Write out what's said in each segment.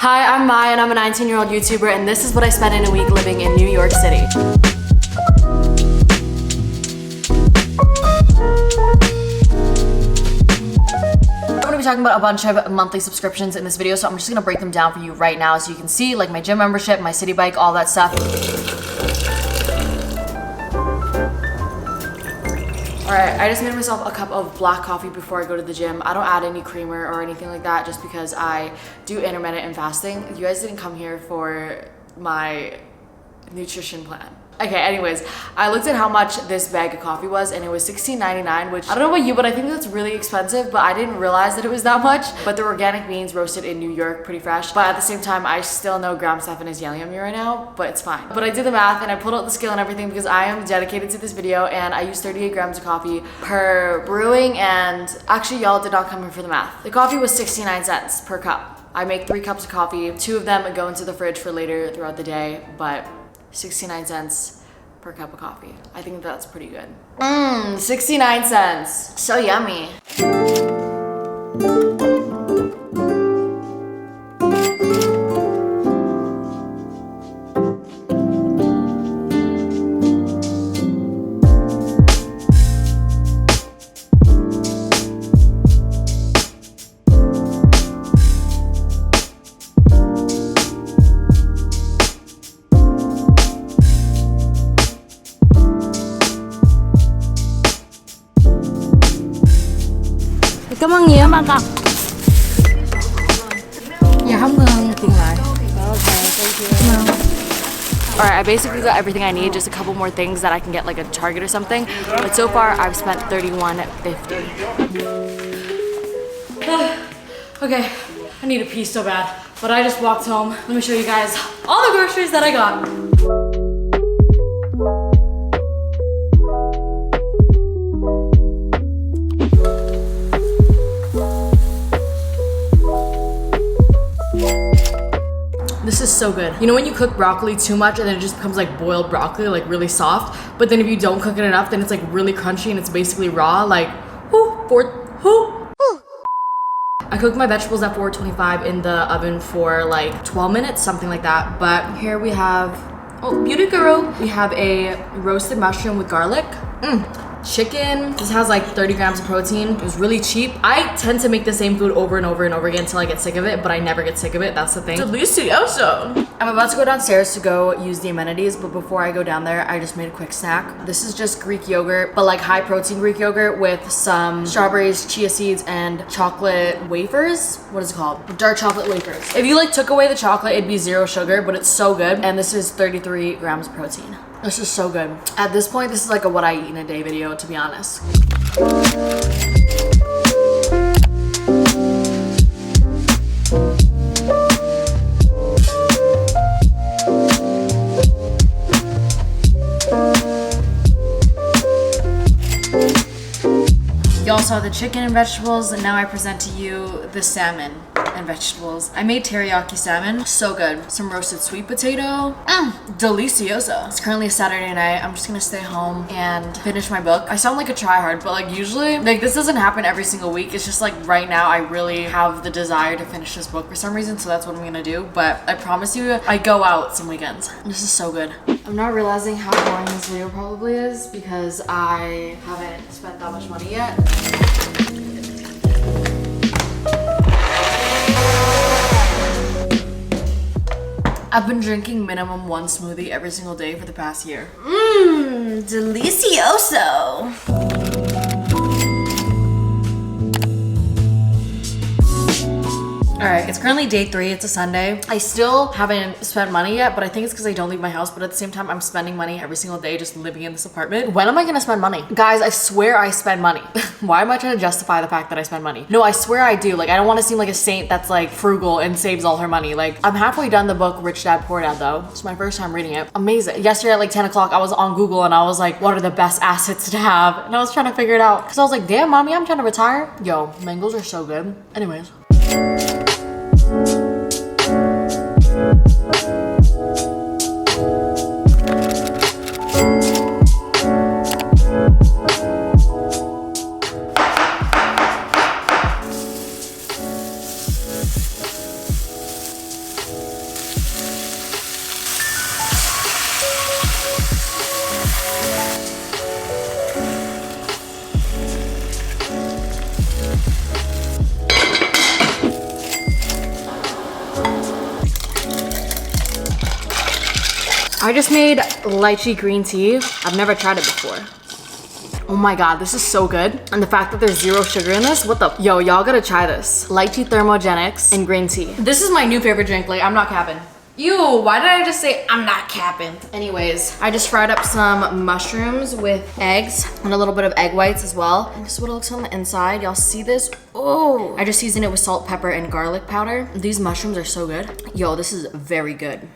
Hi, I'm Mai and I'm a 19-year-old YouTuber, and this is what I spent in a week living in New York City. I'm gonna be talking about a bunch of monthly subscriptions in this video, so I'm just gonna break them down for you right now so you can see like my gym membership, my city bike, all that stuff. Alright, I just made myself a cup of black coffee before I go to the gym. I don't add any creamer or anything like that just because I do intermittent fasting. You guys didn't come here for my nutrition plan. Okay, anyways, I looked at how much this bag of coffee was and it was $16.99, which I don't know about you, but I think that's really expensive, but I didn't realize that it was that much. But they're organic beans roasted in New York, pretty fresh. But at the same time, I still know Graham Stephan is yelling at me right now, but it's fine. But I did the math and I pulled out the scale and everything because I am dedicated to this video and I use 38 grams of coffee per brewing, and actually y'all did not come here for the math. The coffee was 69 cents per cup. I make 3 cups of coffee. 2 of them go into the fridge for later throughout the day, but 69 cents per cup of coffee. I think that's pretty good. 69 cents. So yummy. Cảm ơn nhiều bạn ạ. Dạ không ngừng tiền lại. Alright, I basically got everything I need, just a couple more things that I can get like a Target or something. But so far, I've spent $31.50. Okay, I need a pee so bad. But I just walked home. Let me show you guys all the groceries that I got. This is so good. You know when you cook broccoli too much and then it just becomes like boiled broccoli, like really soft, but then if you don't cook it enough, then it's like really crunchy and it's basically raw, like I cooked my vegetables at 425 in the oven for like 12 minutes, something like that. But here we have, oh, beauty guru. We have a roasted mushroom with garlic. Chicken. This has like 30 grams of protein. It was really cheap. I tend to make the same food over and over and over again until I get sick of it, but I never get sick of it. That's the thing. Delicioso. I'm about to go downstairs to go use the amenities, but before I go down there, I just made a quick snack. This is just Greek yogurt, but like high protein Greek yogurt with some strawberries, chia seeds, and chocolate wafers. What is it called? Dark chocolate wafers. If you like took away the chocolate, it'd be 0 sugar, but it's so good. And this is 33 grams of protein. This is so good. At this point, this is like a what I eat in a day video, to be honest. You all saw the chicken and vegetables, and now I present to you the salmon and vegetables. I made teriyaki salmon, so good. Some roasted sweet potato, delicioso. It's currently a Saturday night. I'm just gonna stay home and finish my book. I sound like a tryhard, but like usually, like this doesn't happen every single week. It's just like right now I really have the desire to finish this book for some reason, so that's what I'm gonna do. But I promise you, I go out some weekends. This is so good. I'm not realizing how boring this video probably is because I haven't spent that much money yet. I've been drinking minimum 1 smoothie every single day for the past year. Delicioso. Alright, it's currently day 3, it's a Sunday. I still haven't spent money yet, but I think it's because I don't leave my house, but at the same time, I'm spending money every single day just living in this apartment. When am I gonna spend money? Guys, I swear I spend money. Why am I trying to justify the fact that I spend money? No, I swear I do. Like, I don't want to seem like a saint that's like frugal and saves all her money. Like, I'm halfway done the book Rich Dad Poor Dad though. It's my first time reading it. Amazing. Yesterday at like 10 o'clock, I was on Google and I was like, what are the best assets to have? And I was trying to figure it out. Cause I was like, damn, mommy, I'm trying to retire. Yo, mangoes are so good. Anyways. I just made lychee green tea. I've never tried it before. Oh my god, this is so good. And the fact that there's 0 sugar in this, what the? Yo, y'all gotta try this. Lychee thermogenics and green tea. This is my new favorite drink, like I'm not capping. Ew, why did I just say I'm not capping? Anyways, I just fried up some mushrooms with eggs and a little bit of egg whites as well. And this is what it looks on the inside. Y'all see this? Oh, I just seasoned it with salt, pepper, and garlic powder. These mushrooms are so good. Yo, this is very good.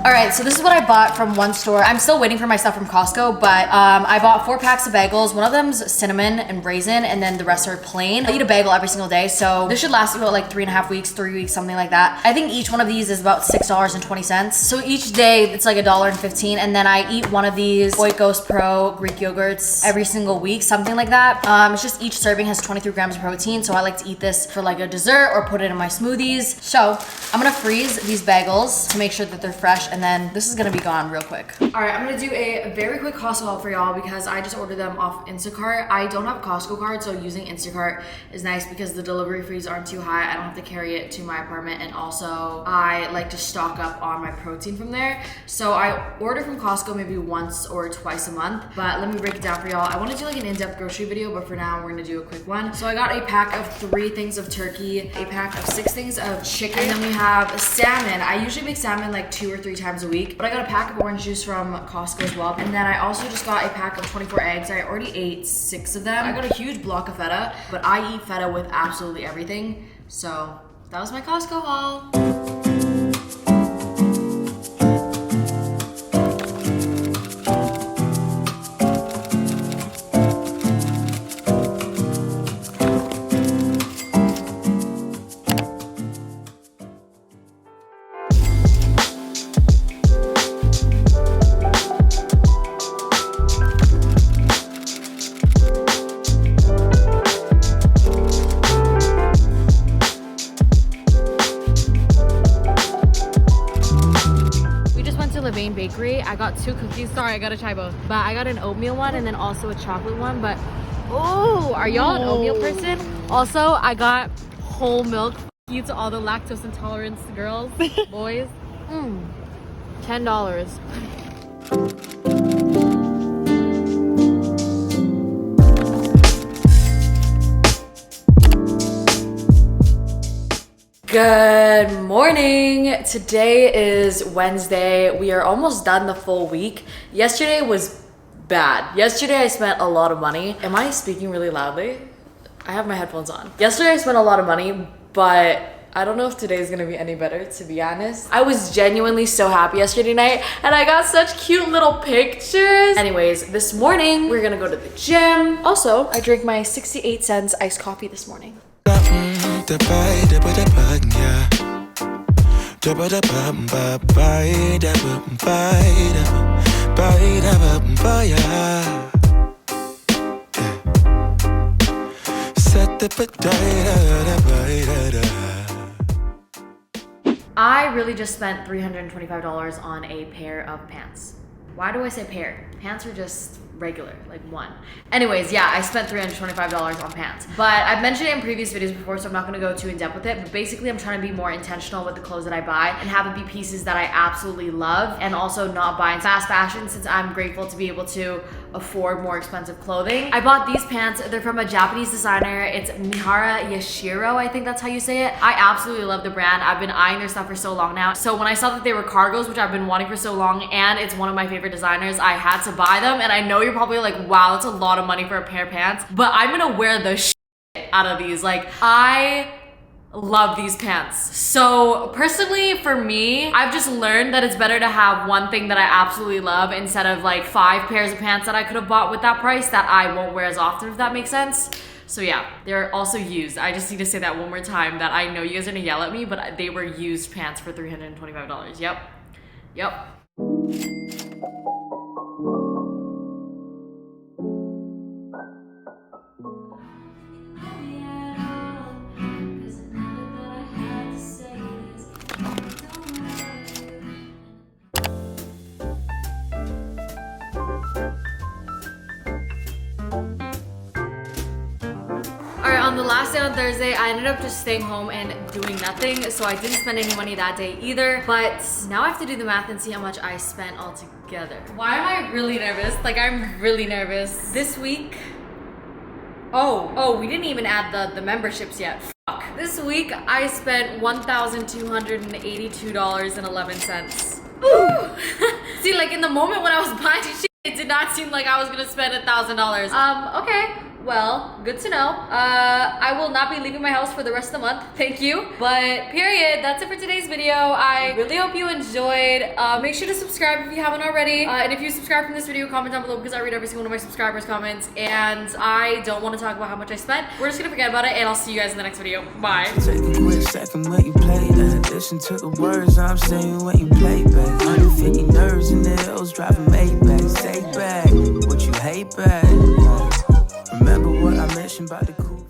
All right, so this is what I bought from one store. I'm still waiting for my stuff from Costco, but I bought 4 packs of bagels. One of them's cinnamon and raisin, and then the rest are plain. I eat a bagel every single day, so this should last about like 3.5 weeks, 3 weeks, something like that. I think each one of these is about $6.20. So each day it's like $1.15, and then I eat one of these Oikos Pro Greek yogurts every single week, something like that. It's just each serving has 23 grams of protein, so I like to eat this for like a dessert or put it in my smoothies. So I'm gonna freeze these bagels to make sure that they're fresh, and then this is gonna be gone real quick. All right, I'm gonna do a very quick Costco haul for y'all because I just ordered them off Instacart. I don't have a Costco card, so using Instacart is nice because the delivery fees aren't too high. I don't have to carry it to my apartment, and also I like to stock up on my protein from there. So I order from Costco maybe once or twice a month, but let me break it down for y'all. I wanna do like an in-depth grocery video, but for now we're gonna do a quick one. So I got a pack of 3 things of turkey, a pack of 6 things of chicken, and then we have salmon. I usually make salmon like 2 or 3 times a week, but I got a pack of orange juice from Costco as well. And then I also just got a pack of 24 eggs. I already ate 6 of them. I got a huge block of feta, but I eat feta with absolutely everything. So that was my Costco haul. Bakery. I got 2 cookies. Sorry, I gotta try both. But I got an oatmeal one and then also a chocolate one. But oh, are y'all an oatmeal person? Also, I got whole milk. F you to all the lactose intolerance girls, boys. $10. Good morning. Today is Wednesday. We are almost done the full week. Yesterday was bad. Yesterday I spent a lot of money. Am I speaking really loudly? I have my headphones on. Yesterday I spent a lot of money, but I don't know if today's gonna be any better, to be honest. I was genuinely so happy yesterday night, and I got such cute little pictures. Anyways, this morning we're gonna go to the gym. Also, I drank my 68 cents iced coffee this morning. I really just spent $325 on a pair of pants. Why do I say pair? Pants are just regular, like one. Anyways, yeah, I spent $325 on pants. But I've mentioned it in previous videos before, so I'm not gonna go too in depth with it. But basically, I'm trying to be more intentional with the clothes that I buy and have it be pieces that I absolutely love, and also not buying fast fashion, since I'm grateful to be able to afford more expensive clothing. I bought these pants. They're from a Japanese designer. It's Mihara Yashiro, I think that's how you say it. I absolutely love the brand. I've been eyeing their stuff for so long now. So when I saw that they were cargos, which I've been wanting for so long, and it's one of my favorite designers, I had to buy them. And I know you're probably like, wow, that's a lot of money for a pair of pants, but I'm gonna wear the shit out of these. Like, I love these pants. So personally, for me, I've just learned that it's better to have one thing that I absolutely love instead of like 5 pairs of pants that I could have bought with that price that I won't wear as often, if that makes sense. So yeah, they're also used. I just need to say that one more time, that I know you guys are gonna yell at me, but they were used pants for $325. Yep. On on the last day on Thursday, I ended up just staying home and doing nothing, so I didn't spend any money that day either. But now I have to do the math and see how much I spent altogether. Why am I really nervous? Like, I'm really nervous. This week, oh, we didn't even add the memberships yet. Fuck. This week, I spent $1,282.11. Ooh. See, like in the moment when I was buying shit, it did not seem like I was gonna spend $1,000. Okay. Well, good to know. I will not be leaving my house for the rest of the month. Thank you. But period, that's it for today's video. I really hope you enjoyed. Make sure to subscribe if you haven't already. And if you subscribe from this video, comment down below because I read every single one of my subscribers' comments. And I don't want to talk about how much I spent. We're just gonna forget about it, and I'll see you guys in the next video. Bye. Take a quick second when you play that. Listen to the words I'm saying when you play back. 150 nerves in the hills, driving Maybach. Take back what you hate back.